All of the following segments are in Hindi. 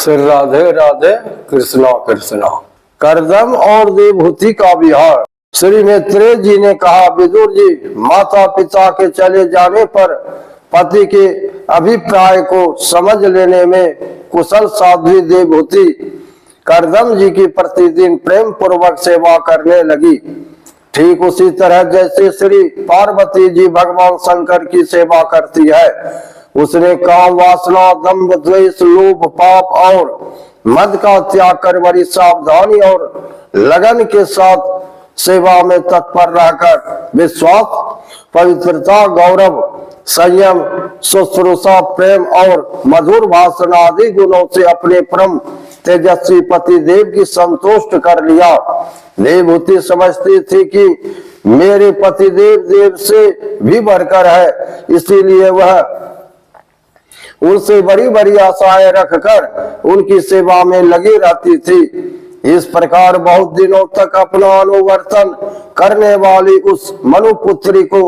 श्री राधे राधे कृष्णा कृष्णा। करदम और देवहूति का विहार। श्री मैत्रेय जी ने कहा, विदुर जी, माता पिता के चले जाने पर पति के अभिप्राय को समझ लेने में कुशल साध्वी देवहूति करदम जी की प्रतिदिन प्रेम पूर्वक सेवा करने लगी। ठीक उसी तरह जैसे श्री पार्वती जी भगवान शंकर की सेवा करती है, उसने काम वासना दंभ द्वेष लोभ पाप और मद का त्याग कर बड़ी सावधानी और लगन के साथ सेवा में तत्पर रहकर विश्वास पवित्रता गौरव संयम शुश्रूषा प्रेम और मधुर भाषण आदि गुणों से अपने परम तेजस्वी पति देव की संतुष्ट कर लिया। देवहूति समझती थी कि मेरे पति देव से भी बढ़कर है, इसीलिए वह उनसे बड़ी बड़ी आशाएं रखकर उनकी सेवा में लगी रहती थी। इस प्रकार बहुत दिनों तक अपना अनुवर्तन करने वाली उस मनुपुत्री को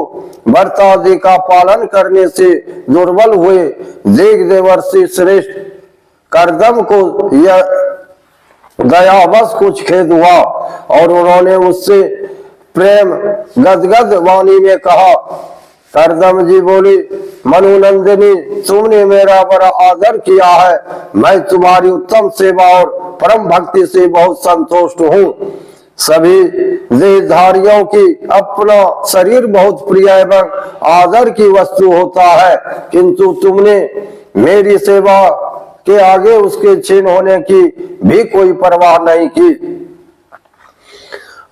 व्रतादि का पालन करने से दुर्बल हुए देवर्षि श्रेष्ठ करदम को यह दयावश कुछ खेद हुआ और उन्होंने उससे प्रेम गदगद वाणी में कहा। करदम जी बोली, मनुनंदिनी, तुमने मेरा बड़ा आदर किया है। मैं तुम्हारी उत्तम सेवा और परम भक्ति से बहुत संतुष्ट हूँ। सभी देहधारियों की अपना शरीर बहुत प्रिय एवं आदर की वस्तु होता है, किंतु तुमने मेरी सेवा के आगे उसके छीन होने की भी कोई परवाह नहीं की।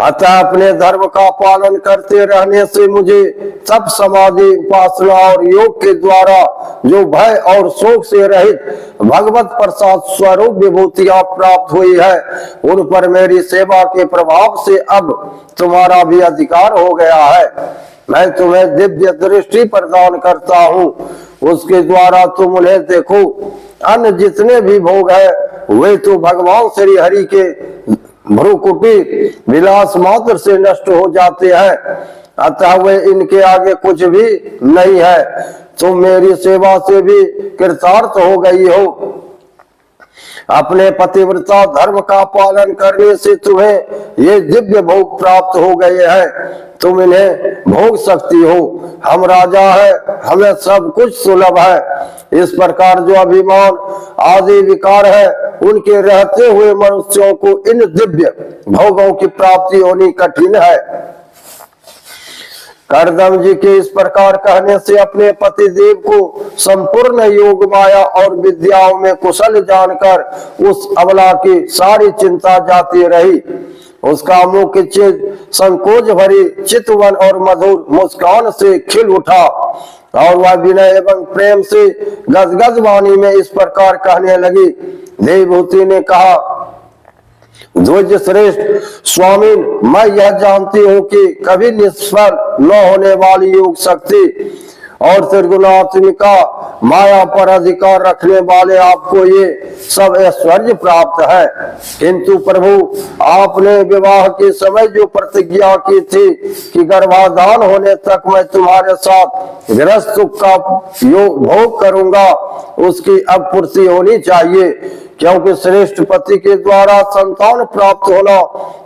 अतः अपने धर्म का पालन करते रहने से मुझे तप समाधि उपासना और योग के द्वारा जो भय और शोक से रहित भगवत प्रसाद स्वरूप विभूतियां प्राप्त हुई है, उन पर मेरी सेवा के प्रभाव से अब तुम्हारा भी अधिकार हो गया है। मैं तुम्हें दिव्य दृष्टि प्रदान करता हूँ, उसके द्वारा तुम उन्हें देखो। अन्य जितने भी भोग है वे तो भगवान श्री हरि के भ्रुकुटी विलास मात्र से नष्ट हो जाते हैं, अतः वे इनके आगे कुछ भी नहीं है। तुम मेरी सेवा से भी कृतार्थ हो गई हो। अपने पतिव्रता धर्म का पालन करने से तुम्हें ये दिव्य भोग प्राप्त हो गए हैं, तुम इन्हें भोग सकती हो। हम राजा है, हमें सब कुछ सुलभ है। इस प्रकार जो अभिमान आदि विकार है, उनके रहते हुए मनुष्यों को इन दिव्य भोगों की प्राप्ति होनी कठिन है। करदम जी के इस प्रकार कहने से अपने पति देव को संपूर्ण योग माया और विद्याओं में कुशल जानकर उस अबला की सारी चिंता जाती रही। उसका मुख संकोच भरी चितवन और मधुर मुस्कान से खिल उठा और वह विनय एवं प्रेम से गदगद वाणी में इस प्रकार कहने लगी। देवहूति ने कहा, ध्वज श्रेष्ठ स्वामी, मैं यह जानती हूँ कि कभी निष्फल न होने वाली योग शक्ति और त्रिगुणात्मिका माया पर अधिकार रखने वाले आपको ये सब ऐश्वर्य प्राप्त है, किंतु प्रभु आपने विवाह के समय जो प्रतिज्ञा की थी कि गर्भाधान होने तक मैं तुम्हारे साथ गृहस्थ सुख का भोग करूंगा, उसकी अब पूर्ति होनी चाहिए, क्योंकि श्रेष्ठ पति के द्वारा संतान प्राप्त होना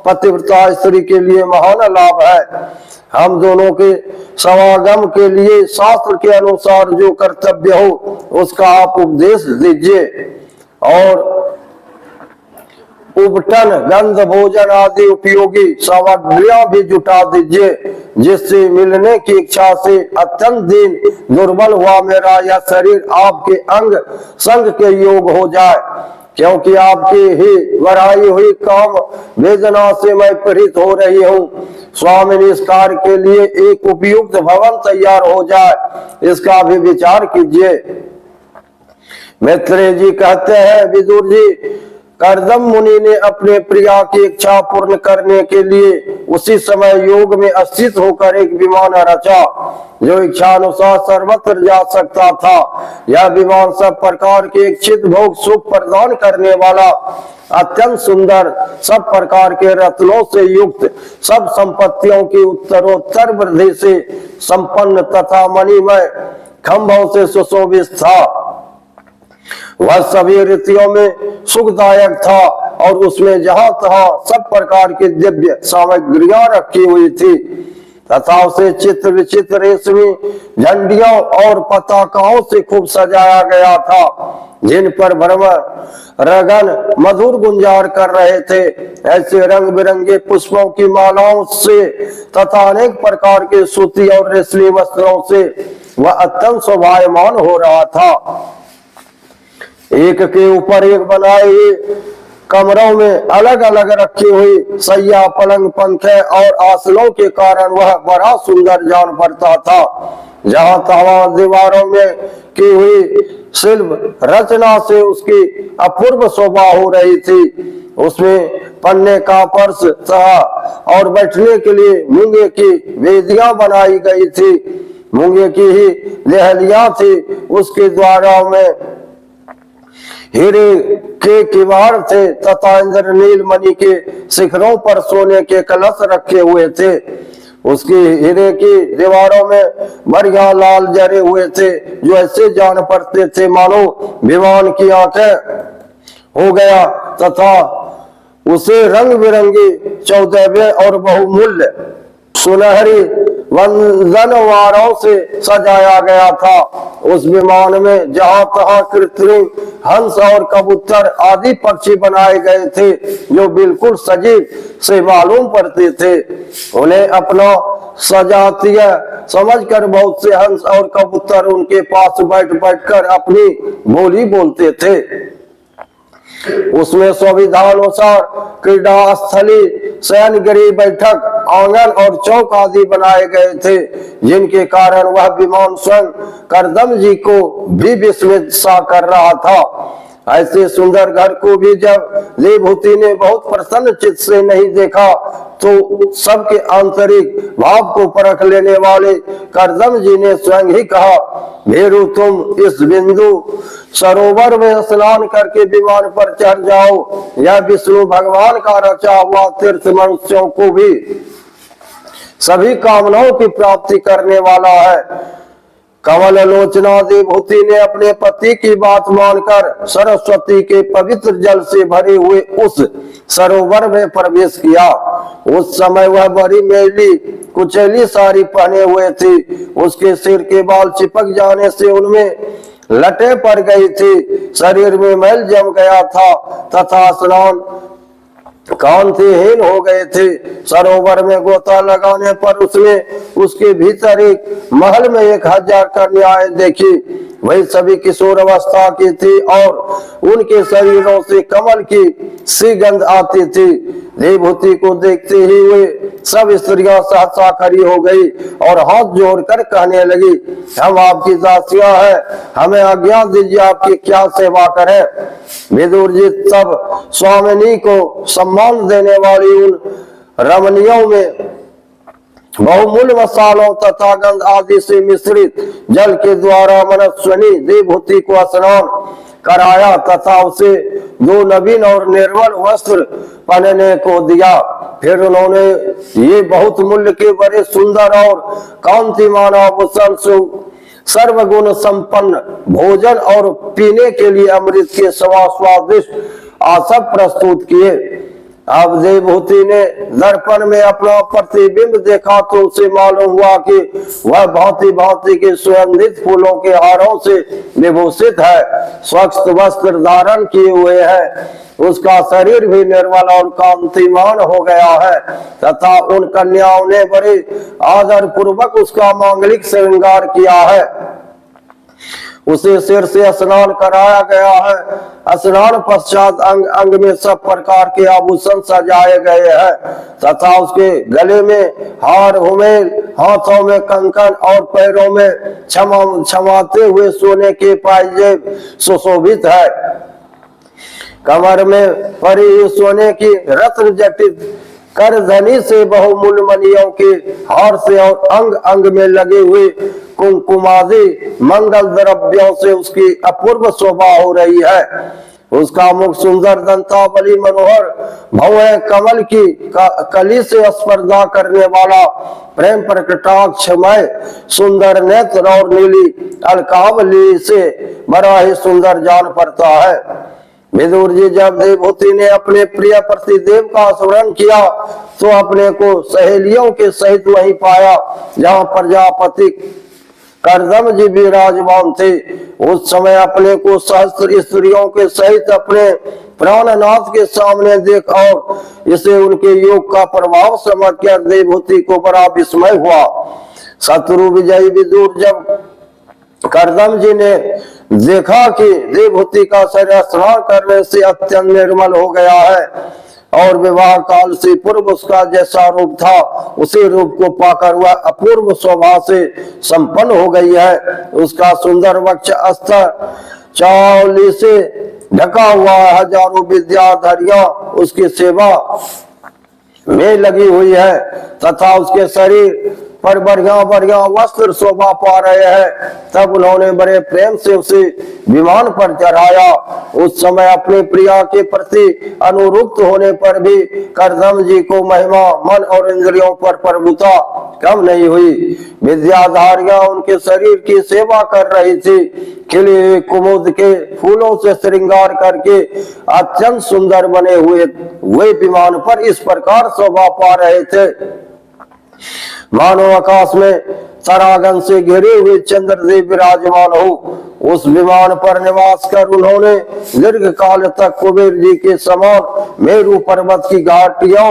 पतिव्रता स्त्री के लिए महान लाभ है। हम दोनों के समागम के लिए शास्त्र के अनुसार जो कर्तव्य हो उसका आप उपदेश दीजिए और उपटन गंध भोजन आदि उपयोगी सामग्रियां भी जुटा दीजिए, जिससे मिलने की इच्छा से अत्यंत दीन दुर्बल हुआ मेरा यह शरीर आपके अंग संग के योग हो जाए, क्योंकि आपकी ही बढ़ाई हुई काम वेदना से मैं पीड़ित हो रही हूँ। स्वामी, इस कार्य के लिए एक उपयुक्त भवन तैयार हो जाए, इसका भी विचार कीजिए। मैत्रेय जी कहते हैं, विदुर जी, करदम मुनि ने अपने प्रिया की इच्छा पूर्ण करने के लिए उसी समय योग में स्थित होकर एक विमान रचा जो इच्छा अनुसार सर्वत्र जा सकता था। यह विमान सब प्रकार के इच्छित भोग सुख प्रदान करने वाला, अत्यंत सुंदर, सब प्रकार के रत्नों से युक्त, सब संपत्तियों की उत्तरोत्तर वृद्धि से संपन्न तथा मणिमय खंभों से सुशोभित था। वह सभी रीतियों में सुखदायक था और उसमें जहां तहां सब प्रकार की दिव्य सामग्रियां रखी हुई थी तथा उसे चित्र विचित्र रेशमी झंडियों और पताकाओं से खूब सजाया गया था, जिन पर भ्रमर रगन मधुर गुंजार कर रहे थे। ऐसे रंग बिरंगे पुष्पों की मालाओं से तथा अनेक प्रकार के सूती और रेशमी वस्त्रों से वह अत्यंत शोभायमान हो रहा था। एक के ऊपर एक बनाए हुए कमरों में अलग अलग रखी हुई सैया, पलंग, पंखे और आसनों के कारण वह बड़ा सुंदर जान पड़ता था। जहां तहां दीवारों में की हुई शिल्प रचना से उसकी अपूर्व शोभा हो रही थी। उसमें पन्ने का फर्श था और बैठने के लिए मूंगे की वेदियां बनाई गई थी। मूंगे की ही देहलियां थी। उसके द्वारों में हीरे के किवाड़ थे तथा इंद्रनील मणि के शिखरों पर सोने के कलश रखे हुए थे। उसकी हीरे की दीवारों में बढ़िया लाल जरे हुए थे, जो ऐसे जान पड़ते थे मानो विमान की आंखें हो गया तथा उसे रंग बिरंगी 14वें और बहुमूल्य सुनहरी वंदनवारों से सजाया गया था। उस विमान में जहां तहां कृत्रिम हंस और कबूतर आदि पक्षी बनाए गए थे, जो बिल्कुल सजीव से मालूम पड़ते थे। उन्हें अपना सजातीय समझकर बहुत से हंस और कबूतर उनके पास बैठ बैठकर अपनी बोली बोलते थे। उसमें सुविधानुसार क्रीड़ा स्थली, शयनगृह, बैठक आंगन और चौक आदि बनाए गए थे, जिनके कारण वह विमान स्वयं करदम जी को भी विस्मित सा कर रहा था। ऐसे सुंदर घर को भी जब देवभूति ने बहुत प्रसन्न चित्त से नहीं देखा तो सबके आंतरिक भाव को परख लेने वाले करदम जी ने स्वयं ही कहा, भेरु तुम इस बिंदु सरोवर में स्नान करके विमान पर चढ़ जाओ। यह विष्णु भगवान का रचा हुआ तीर्थ मनुष्यों को भी सभी कामनाओं की प्राप्ति करने वाला है। कमल लोचना देवभूति ने अपने पति की बात मानकर सरस्वती के पवित्र जल से भरे हुए उस सरोवर में प्रवेश किया। उस समय वह बड़ी मैली कुचैली साड़ी पहने हुए थी। उसके सिर के बाल चिपक जाने से उनमें लटे पड़ गई थी। शरीर में मैल जम गया था तथा स्नान कांतिहीन हो गए थे। सरोवर में गोता लगाने पर उसने उसके भीतर एक महल में 1000 कन्याएं देखी। वही सभी किशोर अवस्था की थी और उनके शरीरों से कमल की सी गंध आती थी। देवभूति को देखते ही वे सब स्त्रियां सहसा खड़ी हो गई और हाथ जोड़कर कहने लगी, हम आपकी दासियां हैं, हमें आज्ञा दीजिए, आपकी क्या सेवा करें। विदुर जी तब स्वामिनी को सम्मान देने वाली उन रमणियों में बहुमूल्य मसालों तथा गंध आदि से मिश्रित जल के द्वारा मनस्विनी देवभूति को स्नान कराया तथा उसे 2 नवीन और निर्मल वस्त्र पहनने को दिया। फिर उन्होंने ये बहुत मूल्य के बड़े सुंदर और कांतिमान आभूषण सर्वगुण संपन्न भोजन और पीने के लिए अमृत के स्वादिष्ट आसप प्रस्तुत किए। अब देवभूति ने दर्पण में अपना प्रतिबिंब देखा तो उसे मालूम हुआ कि वह भांति भांति के सुगंधित फूलों के हारों से विभूषित है, स्वच्छ वस्त्र धारण किए हुए है। उसका शरीर भी निर्मल और कांतिमान हो गया है तथा उन कन्याओं ने बड़े आदर पूर्वक उसका मांगलिक श्रृंगार किया है। उसे सिर से स्नान कराया गया है। स्नान पश्चात अंग अंग में सब प्रकार के आभूषण सजाए गए हैं तथा उसके गले में हार हुमेल, हाथों में कंकन और पैरों में छमाते हुए सोने के पायजेब सुशोभित है। कमर में परी सोने की रत्न जटित करधनी से बहुमूल्य मणियों के हार से और अंग अंग में लगे हुए कुमकुमादि मंगल द्रव्यों से उसकी अपूर्व शोभा हो रही है। उसका मुख सुंदर दंतावली मनोहर भव्य कमल की कली से स्पर्धा करने वाला प्रेम प्रकटाक्षमय सुंदर नेत्र और नीली अलकावली से बड़ा ही सुंदर जान पड़ता है। विदुर जी, जब देवहूति ने अपने प्रिय पतिदेव का स्मरण किया तो अपने को सहेलियों के सहित वहीं पाया जहाँ प्रजापति कर्दम जी विराजमान थे। उस समय अपने को सहस्त्र स्त्रियों के सहित अपने प्राणनाथ के सामने देख और इसे उनके योग का प्रभाव समझकर देवहूति को बड़ा विस्मय हुआ। शत्रु विजयी विदुर जब कर्दम जी ने देखा कि देवहूति का शरीर स्नान करने से अत्यंत निर्मल हो गया है और विवाह काल से पूर्व उसका जैसा रूप था उसी रूप को पाकर वह अपूर्व शोभा से संपन्न हो गई है। उसका सुंदर वक्ष अस्त्र चावली से ढका हुआ, हजारों विद्याधरियां उसकी सेवा में लगी हुई है तथा उसके शरीर पर बढ़िया बढ़िया वस्त्र शोभा पा रहे हैं। तब उन्होंने बड़े प्रेम से उसे विमान पर चढ़ाया। उस समय अपनी प्रिया के प्रति अनुरुक्त होने पर भी कर्दम जी को महिमा मन और इंद्रियों पर प्रभुता कम नहीं हुई। विद्याधारियां उनके शरीर की सेवा कर रही थी। खिले हुए कुमुद के फूलों से श्रृंगार करके अत्यंत सुंदर बने हुए वे विमान पर इस प्रकार शोभा पा रहे थे मानो आकाश में तरागन से घिरे हुए चंद्रदेव विराजमान हो। उस विमान पर निवास कर उन्होंने दीर्घ काल तक कुबेर जी के समान मेरू पर्वत की घाटियों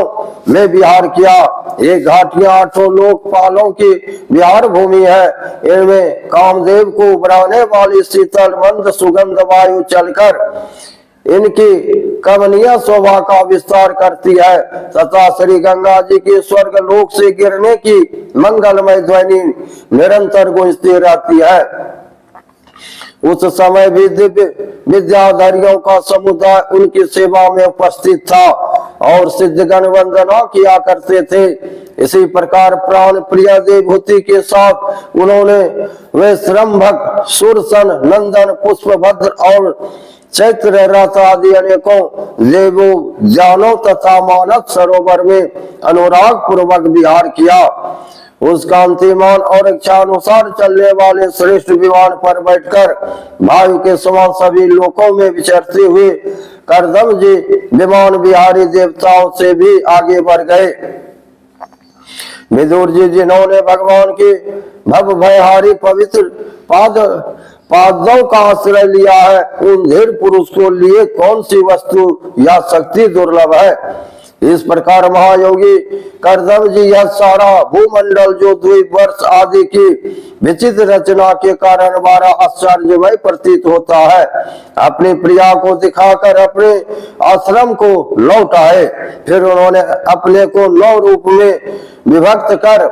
में विहार किया। ये घाटियां 8 लोकपालों की विहार भूमि है। इनमें कामदेव को उबराने वाली शीतल मंद सुगंध वायु चलकर इनकी कमनीय शोभा का विस्तार करती है तथा श्री गंगा जी के स्वर्ग लोक से गिरने की मंगलमय ध्वनि निरंतर गूंजती रहती है। उस समय भी दिव्य विद्याधरियों का समुदाय उनकी सेवा में उपस्थित था और सिद्धगण वंदना किया करते थे। इसी प्रकार प्राण प्रिय देवहूति के साथ उन्होंने वे श्रम्भक, सुरसन, नंदन, पुष्पभद्र और चैत्र रथ आदि अनेकों देवों जानों तथा मानस सरोवर में अनुराग पूर्वक विहार किया। उस कांतिमान और इच्छानुसार चलने वाले श्रेष्ठ विमान पर बैठकर वायु के समान सभी लोकों में विचरते हुए कर्दम जी विमान विहारी देवताओं से भी आगे बढ़ गए। विदुर जी, जिन्होंने भगवान के भव भयहारी पवित्र पादों का आश्रय लिया है, उन धीर पुरुष को लिए कौन सी वस्तु या शक्ति दुर्लभ है। इस प्रकार महायोगी कर्दम जी यह सारा भूमंडल जो द्वीप वर्ष आदि की विचित्र रचना के कारण बड़ा आश्चर्यमय प्रतीत होता है, अपनी प्रिया को दिखाकर अपने आश्रम को लौट आए। फिर उन्होंने अपने को 9 रूप में विभक्त कर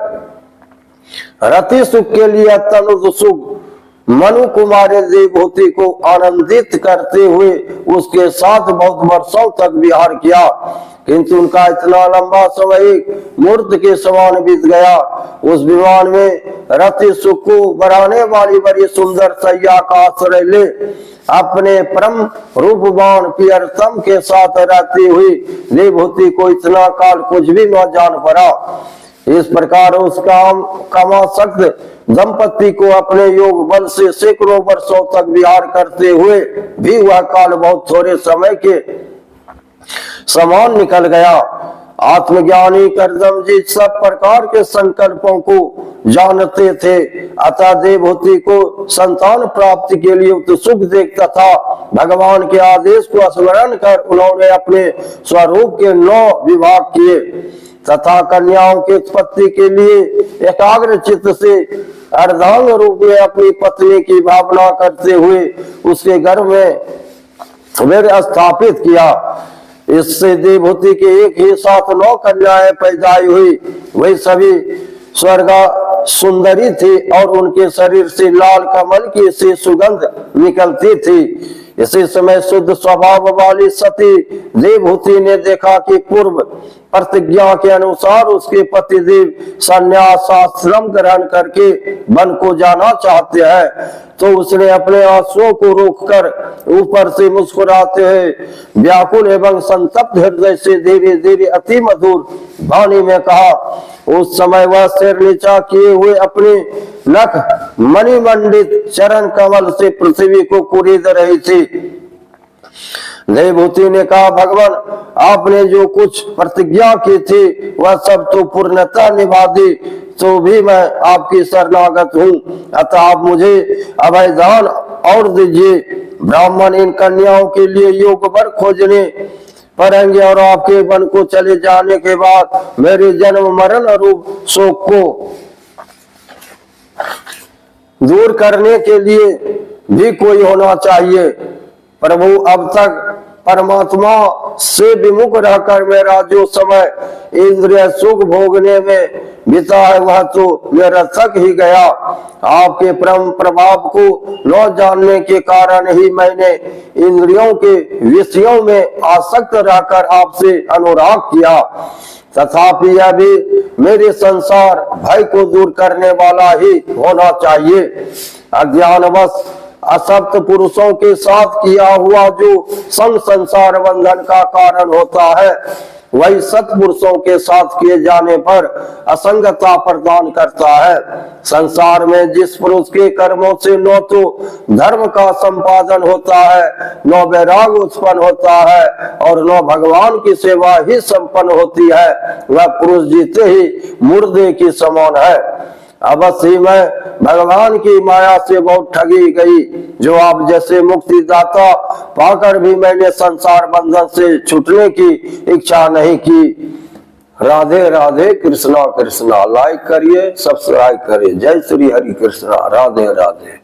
रति सुख के लिए तनु सुख मनु कुमारी देवहूति को आनंदित करते हुए उसके साथ बहुत वर्षों तक विहार किया, किंतु उनका इतना लंबा समय एक मूर्त के समान बीत गया। उस विमान में रति सुख को बढ़ाने वाली बड़ी सुंदर सैया का आश्रय ले अपने परम रूपवान प्रियतम के साथ रहती हुई देवहूति को इतना काल कुछ भी न जान पड़ा। इस प्रकार उस कामासक्त दंपति को अपने योग बल से सैकड़ों वर्षों तक विहार करते हुए भी वह काल बहुत थोड़े समय के समान निकल गया। आत्मज्ञानी कर्दम जी सब प्रकार के संकल्पों को जानते थे, अतः देवहूति को संतान प्राप्ति के लिए उत्सुक देखता था। भगवान के आदेश को स्मरण कर उन्होंने अपने स्वरूप के 9 विभाग किए तथा कन्याओं की उत्पत्ति के लिए एकाग्र चित्त से अर्धांग रूप में अपनी पत्नी की भावना करते हुए उसके गर्भ में वीर स्थापित किया। इससे देवहूति के एक ही साथ 9 कन्याएं पैदा हुई। वही सभी स्वर्गा सुंदरी थी और उनके शरीर से लाल कमल की सी सुगंध निकलती थी। इसी समय शुद्ध स्वभाव वाली सती देवहूति ने देखा कि पूर्व प्रतिज्ञा के अनुसार उसके पतिदेव संन्यास आश्रम ग्रहण करके वन को जाना चाहते हैं, तो उसने अपने आंसुओं को रोककर ऊपर से मुस्कुराते हुए व्याकुल एवं संतप्त हृदय से धीरे धीरे अति मधुर वाणी में कहा। उस समय वह सिर नीचा किए हुए अपने नख मणिमंडित चरण कमल से पृथ्वी को कुरीद रही थी। देवभूति ने कहा, भगवान आपने जो कुछ प्रतिज्ञा की थी वह सब तो पूर्णतः निभा दी, तो भी मैं आपकी शरणागत हूँ, अतः आप मुझे अभय दान और दीजिए। ब्राह्मण इन कन्याओं के लिए योग्य वर खोजने पड़ेंगे और आपके वन को चले जाने के बाद मेरे जन्म मरण रूप शोक को दूर करने के लिए भी कोई होना चाहिए। प्रभु, अब तक परमात्मा से विमुख रहकर मेरा जो समय इंद्रिय सुख भोगने में बीता है वह तो निरर्थक ही गया। आपके परम प्रभाव को न जानने के कारण ही मैंने इंद्रियों के विषयों में आसक्त रहकर आपसे अनुराग किया। तथापि यह भी मेरे संसार भय को दूर करने वाला ही होना चाहिए। अज्ञानवश असक्त पुरुषों के साथ किया हुआ जो संग संसार बंधन का कारण होता है, वही सत्पुरुषों के साथ किए जाने पर असंगता प्रदान करता है। संसार में जिस पुरुष के कर्मों से न तो धर्म का संपादन होता है, न वैराग उत्पन्न होता है और न भगवान की सेवा ही संपन्न होती है, वह पुरुष जीते ही मुर्दे की समान है। अवश्य ही मैं भगवान की माया से बहुत ठगी गई। जो आप जैसे मुक्तिदाता पाकर भी मैंने संसार बंधन से छूटने की इच्छा नहीं की। राधे राधे, कृष्णा कृष्णा। लाइक करिए, सब्सक्राइब करिए। जय श्री हरि कृष्णा। राधे राधे।